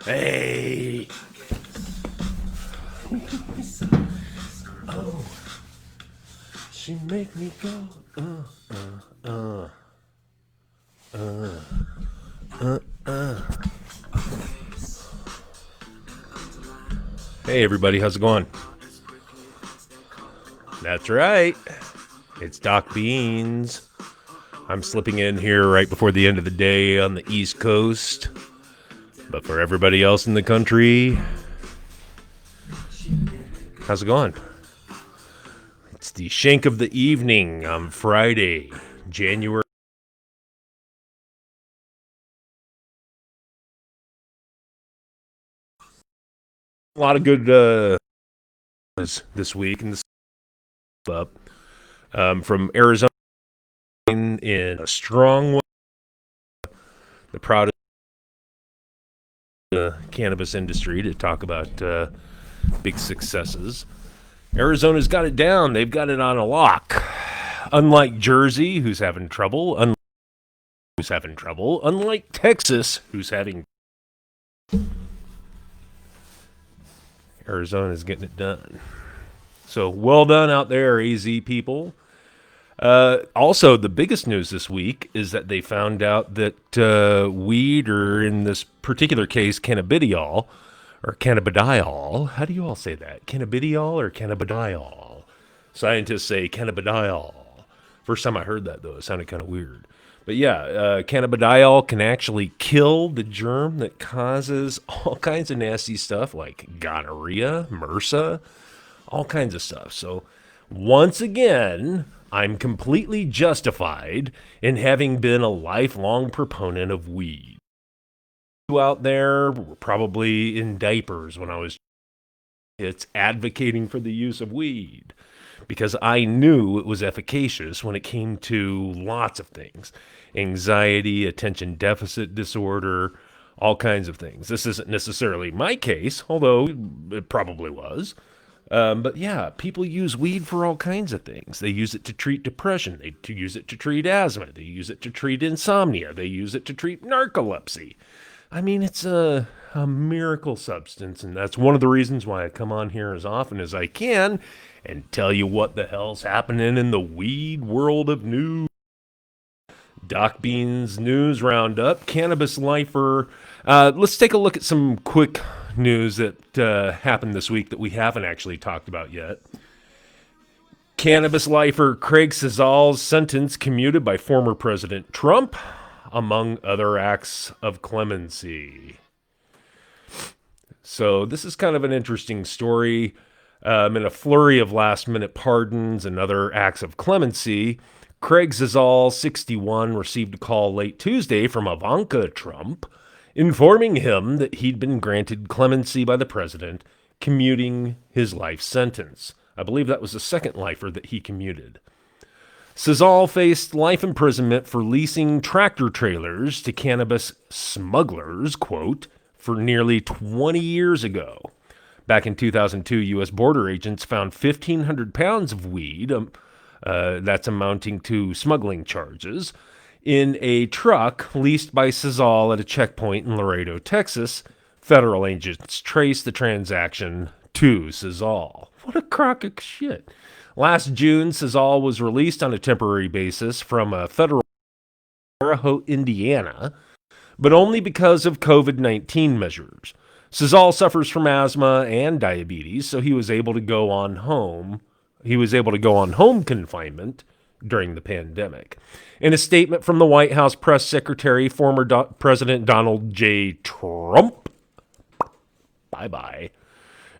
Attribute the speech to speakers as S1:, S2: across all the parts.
S1: Hey. Oh, she make me go. Hey, everybody, how's it going? That's right. It's Doc Beanz. I'm slipping in here right before the end of the day on the East Coast. But for everybody else in the country, how's it going? It's the shank of the evening on Friday, January. A lot of good this week and this up from Arizona in a strong way. The proudest cannabis industry to talk about big successes. Arizona's got it down. They've got it on a lock. Unlike Jersey, who's having trouble. Unlike Texas, who's having. Arizona's getting it done. So well done out there, AZ people. Also, the biggest news this week is that they found out that weed, or in this particular case, cannabidiol, or cannabidiol. How do you all say that? Cannabidiol or cannabidiol? Scientists say cannabidiol. First time I heard that, though, it sounded kind of weird. But yeah, cannabidiol can actually kill the germ that causes all kinds of nasty stuff like gonorrhea, MRSA, all kinds of stuff. So once again, I'm completely justified in having been a lifelong proponent of weed. You out there were probably in diapers when I was advocating for the use of weed because I knew it was efficacious when it came to lots of things. Anxiety, attention deficit disorder, all kinds of things. This isn't necessarily my case, although it probably was. But yeah, people use weed for all kinds of things. They use it to treat depression. They use it to treat asthma. They use it to treat insomnia. They use it to treat narcolepsy. I mean, it's a miracle substance, and that's one of the reasons why I come on here as often as I can and tell you what the hell's happening in the weed world of news. Doc Bean's News Roundup, Cannabis Lifer. Let's take a look at some quick news that happened this week that we haven't actually talked about yet. Cannabis lifer Craig Sazal's sentence commuted by former President Trump, among other acts of clemency. So this is kind of an interesting story. In a flurry of last-minute pardons and other acts of clemency, Craig Sazal, 61, received a call late Tuesday from Ivanka Trump, informing him that he'd been granted clemency by the president, commuting his life sentence. I believe that was the second lifer that he commuted. Sazal faced life imprisonment for leasing tractor trailers to cannabis smugglers, quote, for nearly 20 years ago. Back in 2002, U.S. border agents found 1,500 pounds of weed, that's amounting to smuggling charges, in a truck leased by Sazal at a checkpoint in Laredo, Texas. Federal agents traced the transaction to Sazal. What a crock of shit. Last June, Sazal was released on a temporary basis from a federal Idaho, Indiana, but only because of COVID-19 measures. Sazal suffers from asthma and diabetes, so he was able to go on home confinement during the pandemic. In a statement from the White House press secretary, former President Donald J. Trump, bye-bye,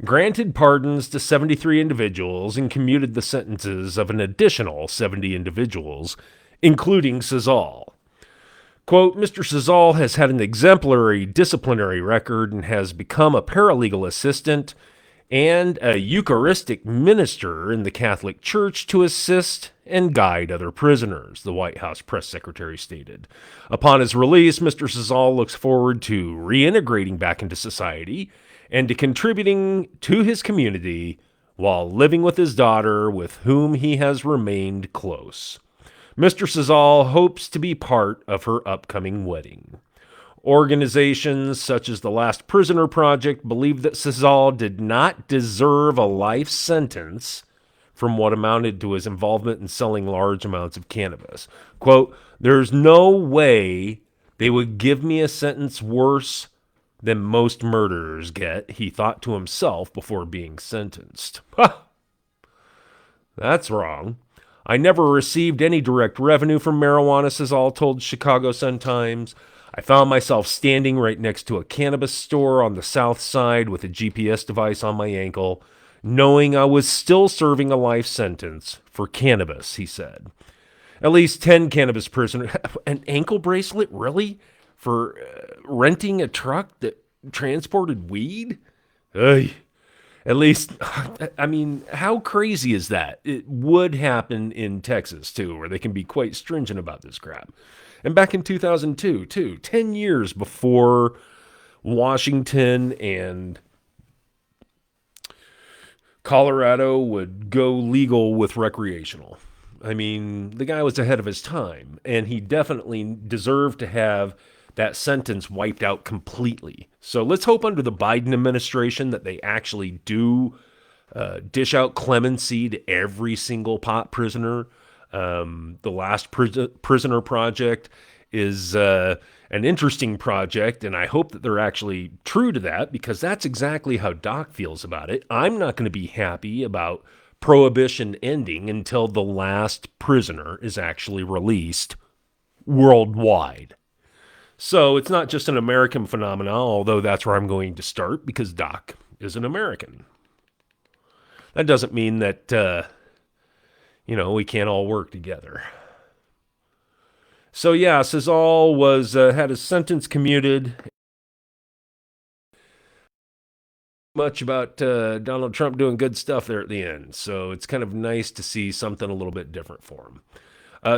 S1: granted pardons to 73 individuals and commuted the sentences of an additional 70 individuals, including Sazal. Quote, Mr. Sazal has had an exemplary disciplinary record and has become a paralegal assistant and a Eucharistic minister in the Catholic Church to assist and guide other prisoners, the White House press secretary stated. Upon his release, Mr. Sazal looks forward to reintegrating back into society and to contributing to his community while living with his daughter, with whom he has remained close. Mr. Sazal hopes to be part of her upcoming wedding. Organizations such as the Last Prisoner Project believe that Cesal did not deserve a life sentence from what amounted to his involvement in selling large amounts of cannabis. Quote, there's no way they would give me a sentence worse than most murderers get, he thought to himself before being sentenced. That's wrong. I never received any direct revenue from marijuana, Cesal told Chicago Sun-Times. I found myself standing right next to a cannabis store on the south side with a GPS device on my ankle, knowing I was still serving a life sentence for cannabis, he said. At least 10 cannabis prisoners. An ankle bracelet, really? For renting a truck that transported weed? Ugh. At least, I mean, how crazy is that? It would happen in Texas, too, where they can be quite stringent about this crap. And back in 2002, too, 10 years before Washington and Colorado would go legal with recreational. I mean, the guy was ahead of his time, and he definitely deserved to have that sentence wiped out completely. So let's hope under the Biden administration that they actually do dish out clemency to every single pot prisoner. The Last Prisoner Project is an interesting project, and I hope that they're actually true to that, because that's exactly how Doc feels about it. I'm not going to be happy about prohibition ending until the last prisoner is actually released worldwide. So it's not just an American phenomenon, although that's where I'm going to start, because Doc is an American. That doesn't mean that, we can't all work together. So yeah, Cesal had his sentence commuted. Much about Donald Trump doing good stuff there at the end. So it's kind of nice to see something a little bit different for him.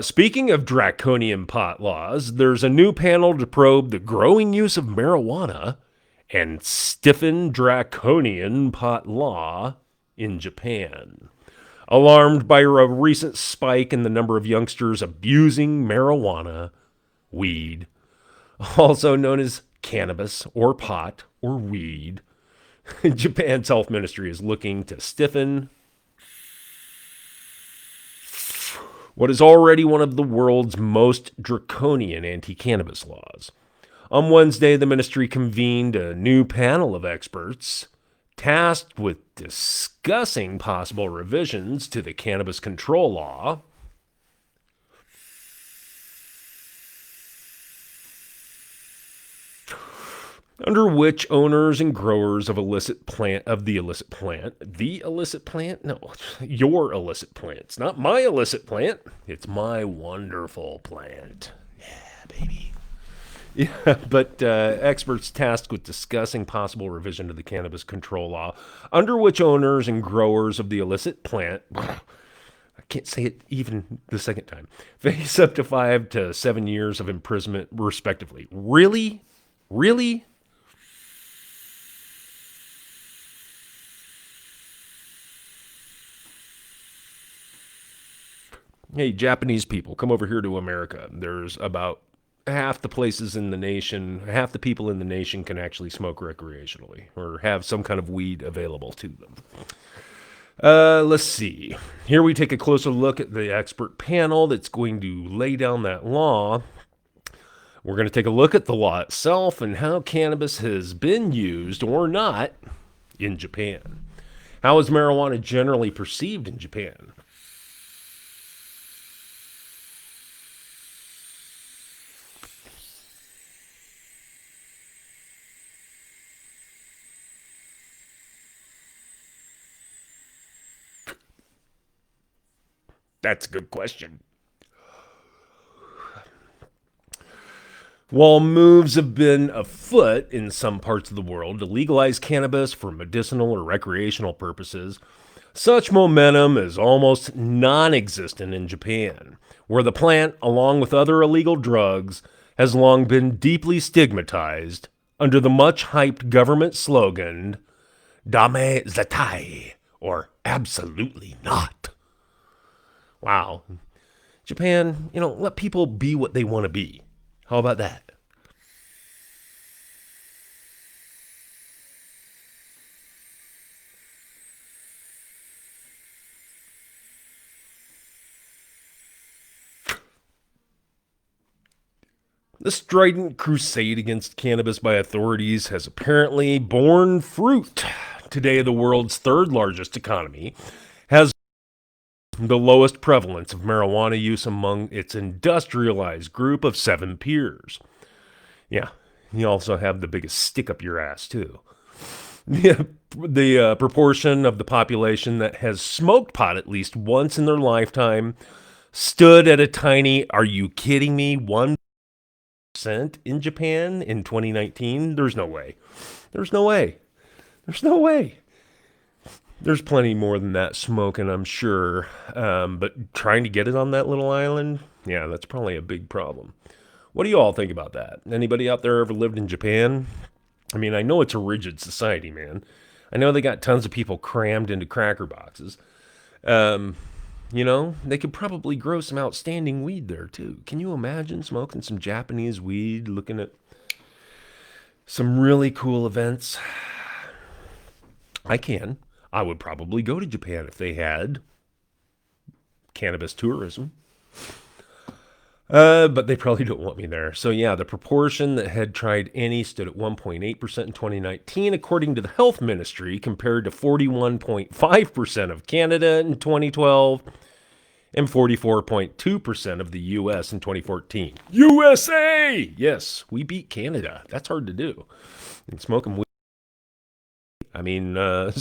S1: Speaking of draconian pot laws, there's a new panel to probe the growing use of marijuana and stiffen draconian pot law in Japan. Alarmed by a recent spike in the number of youngsters abusing marijuana, weed, also known as cannabis or pot or weed, Japan's health ministry is looking to stiffen what is already one of the world's most draconian anti-cannabis laws. On Wednesday, the ministry convened a new panel of experts tasked with discussing possible revisions to the cannabis control law. Under which owners and growers of your illicit plant, no, your illicit plant. It's not my illicit plant. It's my wonderful plant. Yeah, baby. Yeah, but experts tasked with discussing possible revision to the cannabis control law, under which owners and growers of the illicit plant, I can't say it even the second time, face up to 5 to 7 years of imprisonment, respectively. Really? Really? Hey, Japanese people, come over here to America. There's about half the places in the nation, half the people in the nation can actually smoke recreationally or have some kind of weed available to them. Let's see. Here we take a closer look at the expert panel that's going to lay down that law. We're going to take a look at the law itself and how cannabis has been used or not in Japan. How is marijuana generally perceived in Japan? That's a good question. While moves have been afoot in some parts of the world to legalize cannabis for medicinal or recreational purposes, such momentum is almost non-existent in Japan, where the plant, along with other illegal drugs, has long been deeply stigmatized under the much-hyped government slogan, Dame Zatai, or absolutely not. Wow. Japan, let people be what they want to be. How about that? The strident crusade against cannabis by authorities has apparently borne fruit. Today, the world's third largest economy has the lowest prevalence of marijuana use among its industrialized group of 7 peers. Yeah, you also have the biggest stick up your ass, too. Yeah, the proportion of the population that has smoked pot at least once in their lifetime stood at a tiny, are you kidding me, 1% in Japan in 2019? There's no way. There's no way. There's no way. There's plenty more than that smoking, I'm sure. But trying to get it on that little island, yeah, that's probably a big problem. What do you all think about that? Anybody out there ever lived in Japan? I mean, I know it's a rigid society, man. I know they got tons of people crammed into cracker boxes. Um, they could probably grow some outstanding weed there, too. Can you imagine smoking some Japanese weed, looking at some really cool events? I can. I would probably go to Japan if they had cannabis tourism. But they probably don't want me there. So, yeah, the proportion that had tried any stood at 1.8% in 2019, according to the health ministry, compared to 41.5% of Canada in 2012 and 44.2% of the U.S. in 2014. USA! Yes, we beat Canada. That's hard to do. And smoking weed. I mean, I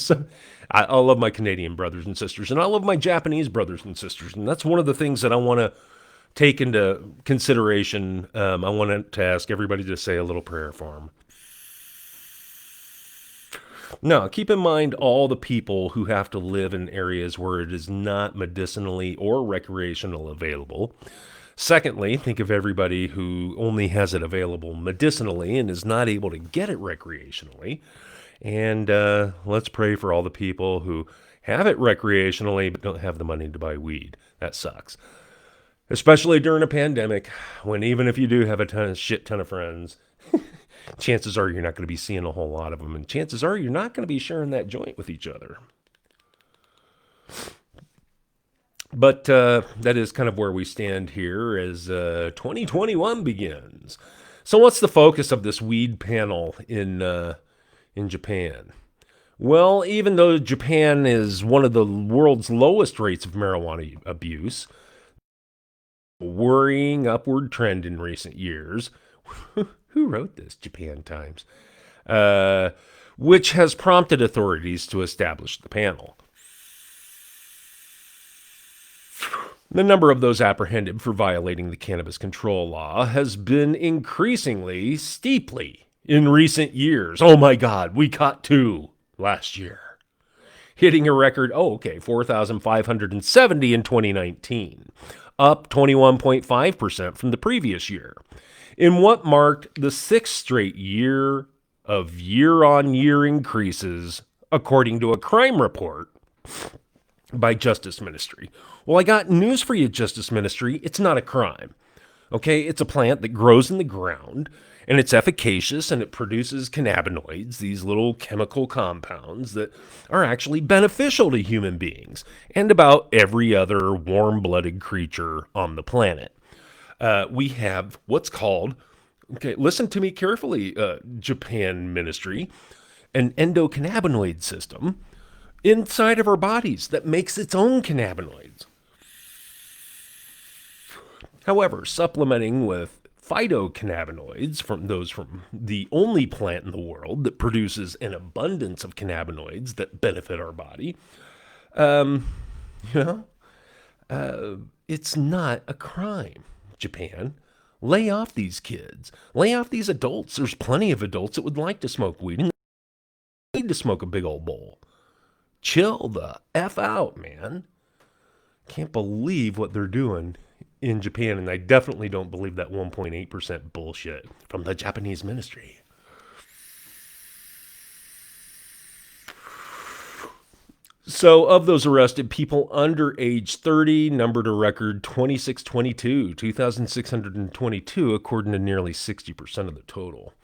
S1: love my Canadian brothers and sisters, and I love my Japanese brothers and sisters. And that's one of the things that I want to take into consideration. I wanted to ask everybody to say a little prayer for them. Now, keep in mind all the people who have to live in areas where it is not medicinally or recreational available. Secondly, think of everybody who only has it available medicinally and is not able to get it recreationally. And let's pray for all the people who have it recreationally but don't have the money to buy weed. That sucks. Especially during a pandemic, when even if you do have a shit ton of friends, chances are you're not going to be seeing a whole lot of them, and chances are you're not going to be sharing that joint with each other. But that is kind of where we stand here as 2021 begins. So, what's the focus of this weed panel in Japan? Well, even though Japan is one of the world's lowest rates of marijuana abuse, worrying upward trend in recent years. Who wrote this? Japan Times. Which has prompted authorities to establish the panel. The number of those apprehended for violating the cannabis control law has been increasingly steeply in recent years. Oh my God, we caught 2 last year, hitting a record, 4,570 in 2019, up 21.5% from the previous year, in what marked the 6th straight year of year-on-year increases, according to a crime report by Justice Ministry. Well, I got news for you, Justice Ministry. It's not a crime. Okay, it's a plant that grows in the ground, and it's efficacious, and it produces cannabinoids, these little chemical compounds that are actually beneficial to human beings and about every other warm-blooded creature on the planet. We have what's called, listen to me carefully, Japan Ministry, an endocannabinoid system inside of our bodies that makes its own cannabinoids. However, supplementing with phytocannabinoids from the only plant in the world that produces an abundance of cannabinoids that benefit our body, um, you know, it's not a crime. Japan, lay off these kids, lay off these adults. There's plenty of adults that would like to smoke weed and need to smoke a big old bowl. Chill the F out, man. Can't believe what they're doing in Japan, and I definitely don't believe that 1.8% bullshit from the Japanese ministry. So, of those arrested, people under age 30 numbered a record 2,622, according to nearly 60% of the total.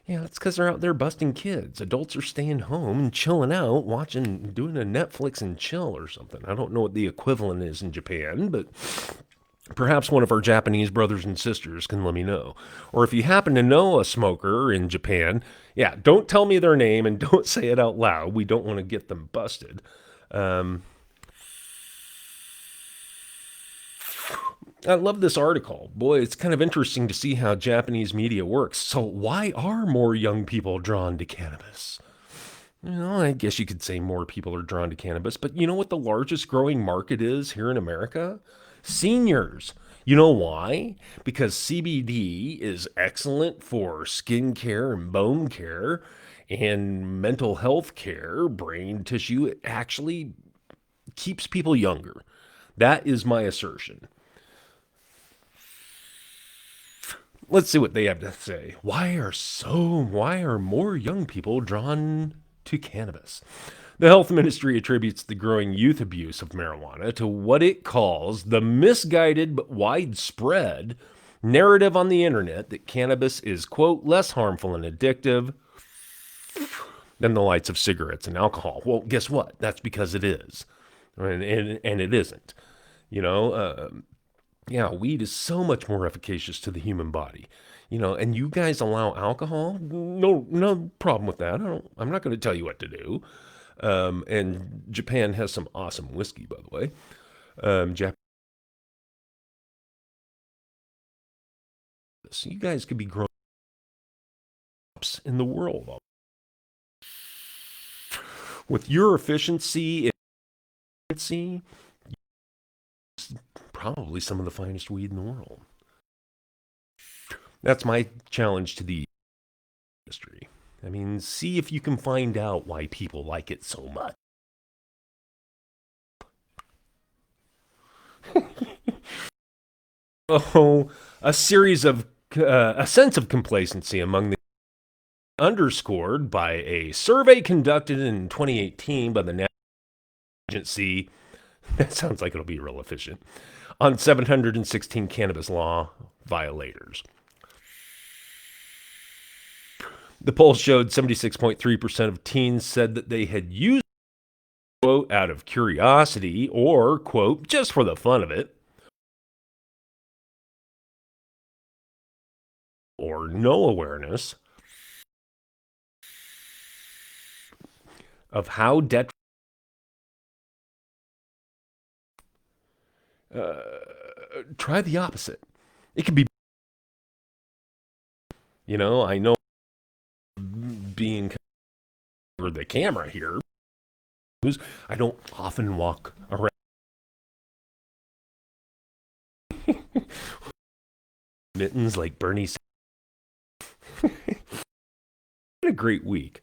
S1: Yeah, that's because they're out there busting kids. Adults are staying home and chilling out, doing a Netflix and chill or something. I don't know what the equivalent is in Japan, but Perhaps one of our Japanese brothers and sisters can let me know. Or if you happen to know a smoker in Japan, yeah, don't tell me their name and don't say it out loud. We don't want to get them busted. Um, I love this article. Boy, it's kind of interesting to see how Japanese media works. So, why are more young people drawn to cannabis? I guess you could say more people are drawn to cannabis, but you know what the largest growing market is here in America? Seniors. You know why? Because CBD is excellent for skin care and bone care and mental health care, brain tissue. It actually keeps people younger. That is my assertion. Let's see what they have to say. Why are more young people drawn to cannabis? The health ministry attributes the growing youth abuse of marijuana to what it calls the misguided but widespread narrative on the internet that cannabis is, quote, less harmful and addictive than the lights of cigarettes and alcohol. Well, guess what? That's because it is. And it isn't. You know, yeah, weed is so much more efficacious to the human body. And you guys allow alcohol? No, no problem with that. I'm not going to tell you what to do. And Japan has some awesome whiskey, by the way. Japanese, you guys could be growing ups in the world with your efficiency and efficiency. Probably some of the finest weed in the world. That's my challenge to the industry. I mean, see if you can find out why people like it so much. Oh, a sense of complacency among the underscored by a survey conducted in 2018 by the National Agency. That sounds like it'll be real efficient on 716 cannabis law violators. The poll showed 76.3% of teens said that they had used, quote, out of curiosity or, quote, just for the fun of it, or no awareness of how detrimental. Try the opposite. It can be, I know being over the camera here, I don't often walk around mittens like Bernie. What a great week.